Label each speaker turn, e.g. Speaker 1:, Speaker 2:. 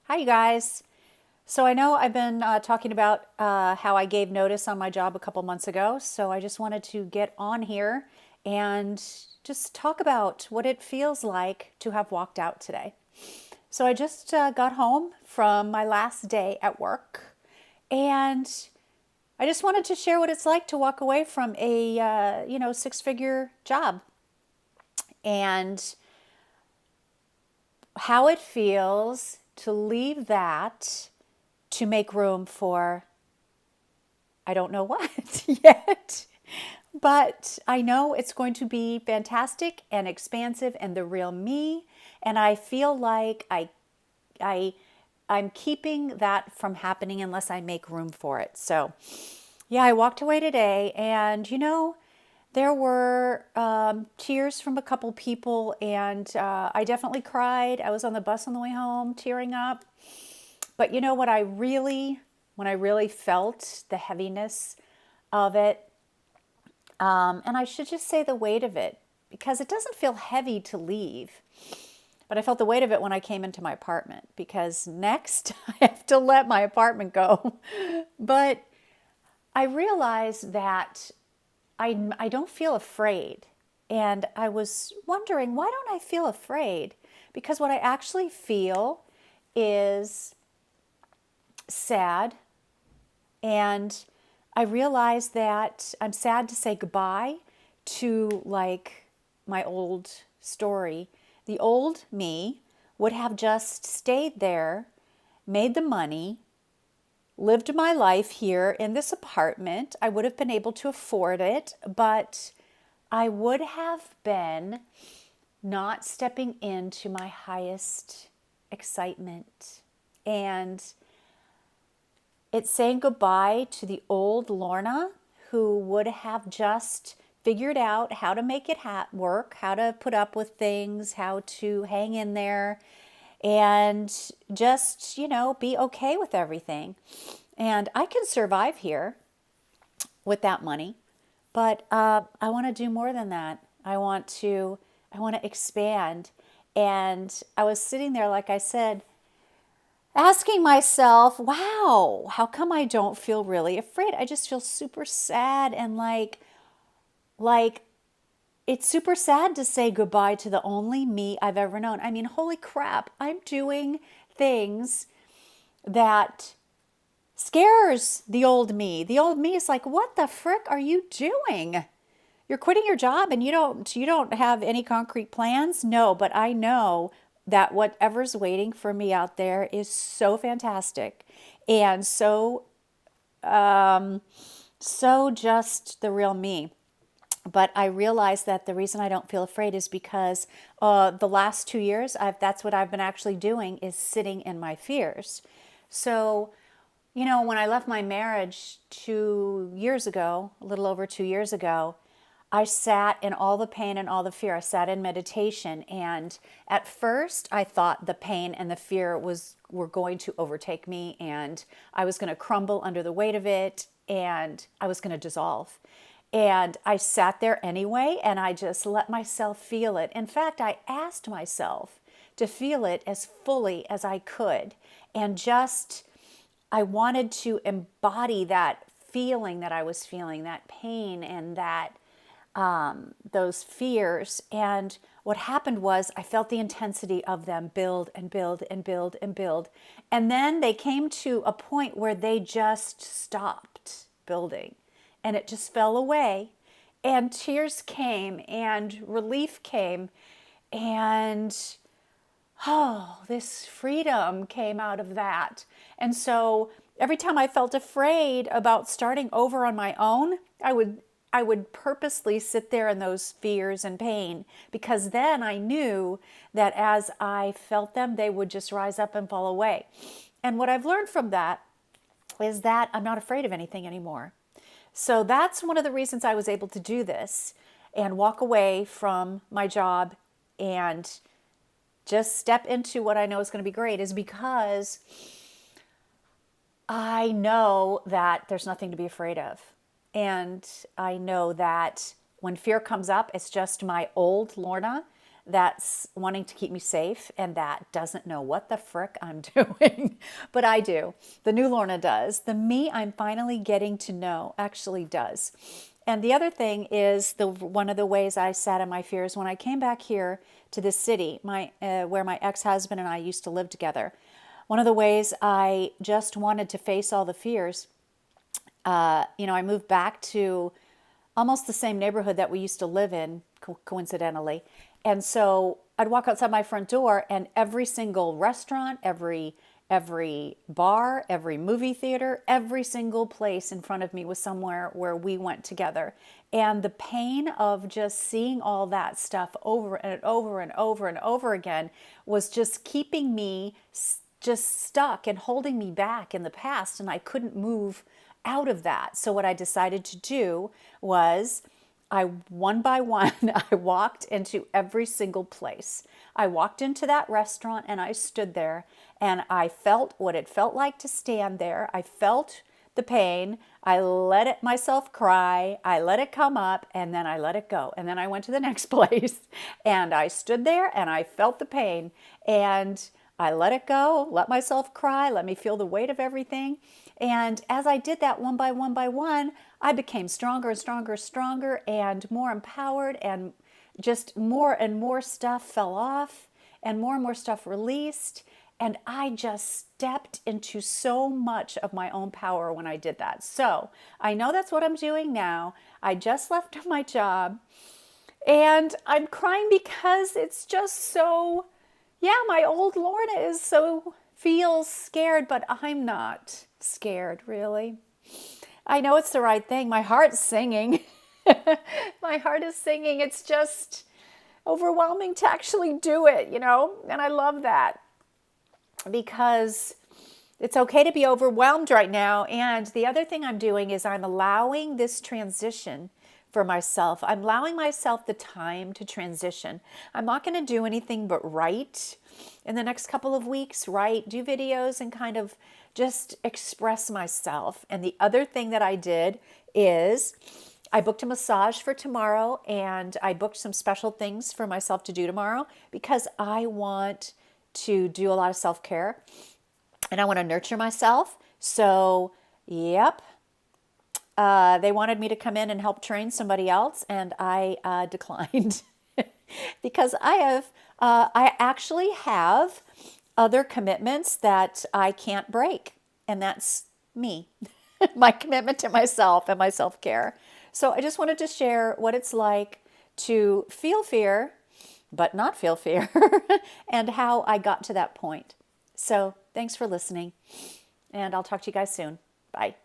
Speaker 1: Hi, you guys. So I know I've been talking about how I gave notice on my job a couple months ago. So I just wanted to get on here and just talk about what it feels like to have walked out today. So I just got home from my last day at work, and I just wanted to share what it's like to walk away from a six-figure job and how it feels to leave that to make room for I don't know what yet. But I know it's going to be fantastic and expansive and the real me. And I feel like I I'm keeping that from happening unless I make room for it. So yeah, I walked away today, and there were tears from a couple people, and I definitely cried. I was on the bus on the way home, tearing up. But you know what when I really felt the heaviness of it, and I should just say the weight of it, because it doesn't feel heavy to leave. But I felt the weight of it when I came into my apartment, because next I have to let my apartment go. But I realized that I don't feel afraid. And I was wondering, why don't I feel afraid? Because what I actually feel is sad. And I realized that I'm sad to say goodbye to like my old story. The old me would have just stayed there, made the money, lived my life here in this apartment. I would have been able to afford it, but I would have been not stepping into my highest excitement. And it's saying goodbye to the old Lorna who would have just figured out how to make it work, how to put up with things, how to hang in there, and just, be okay with everything. And I can survive here with that money, but I want to do more than that. I want to expand. And I was sitting there, like I said, asking myself, wow, how come I don't feel really afraid? I just feel super sad, and like it's super sad to say goodbye to the only me I've ever known. I mean, holy crap, I'm doing things that scares the old me. The old me is like, "What the frick are you doing? You're quitting your job and you don't have any concrete plans?" No, but I know that whatever's waiting for me out there is so fantastic and so just the real me. But I realize that the reason I don't feel afraid is because the last 2 years, that's what I've been actually doing, is sitting in my fears. So, when I left my marriage 2 years ago, a little over 2 years ago, I sat in all the pain and all the fear. I sat in meditation, and at first I thought the pain and the fear were going to overtake me, and I was going to crumble under the weight of it, and I was going to dissolve. And I sat there anyway, and I just let myself feel it. In fact, I asked myself to feel it as fully as I could, and just I wanted to embody that feeling that I was feeling, that pain and that those fears. And what happened was I felt the intensity of them build and build and build and build. And then they came to a point where they just stopped building, and it just fell away. And tears came and relief came. And oh, this freedom came out of that. And so every time I felt afraid about starting over on my own, I would purposely sit there in those fears and pain, because then I knew that as I felt them, they would just rise up and fall away. And what I've learned from that is that I'm not afraid of anything anymore. So that's one of the reasons I was able to do this and walk away from my job and just step into what I know is going to be great, is because I know that there's nothing to be afraid of. And I know that when fear comes up, it's just my old Lorna that's wanting to keep me safe and that doesn't know what the frick I'm doing. But I do. The new Lorna does. The me I'm finally getting to know actually does. And the other thing is one of the ways I sat in my fears when I came back here to this city, where my ex-husband and I used to live together. One of the ways I just wanted to face all the fears, I moved back to almost the same neighborhood that we used to live in, coincidentally. And so I'd walk outside my front door, and every single restaurant, every bar, every movie theater, every single place in front of me was somewhere where we went together. And the pain of just seeing all that stuff over and over and over and over again was just keeping me just stuck and holding me back in the past, and I couldn't move out of that. So what I decided to do was one by one, I walked into every single place. I walked into that restaurant and I stood there and I felt what it felt like to stand there. I felt the pain. I let myself cry. I let it come up and then I let it go. And then I went to the next place and I stood there and I felt the pain and I let it go, let myself cry, let me feel the weight of everything. And as I did that one by one, I became stronger and stronger, stronger and more empowered, and just more and more stuff fell off and more stuff released. And I just stepped into so much of my own power when I did that. So I know that's what I'm doing now. I just left my job and I'm crying because it's just so, yeah, my old Lorna feels scared, but I'm not scared, really. I know it's the right thing. My heart's singing. My heart is singing. It's just overwhelming to actually do it, and I love that because it's okay to be overwhelmed right now. And the other thing I'm doing is I'm allowing this transition for myself. I'm allowing myself the time to transition. I'm not going to do anything but write in the next couple of weeks, do videos and kind of just express myself. And the other thing that I did is I booked a massage for tomorrow and I booked some special things for myself to do tomorrow because I want to do a lot of self-care and I want to nurture myself. So, yep. They wanted me to come in and help train somebody else, and I declined because I actually have other commitments that I can't break, and that's me, my commitment to myself and my self-care. So I just wanted to share what it's like to feel fear, but not feel fear, and how I got to that point. So thanks for listening, and I'll talk to you guys soon. Bye.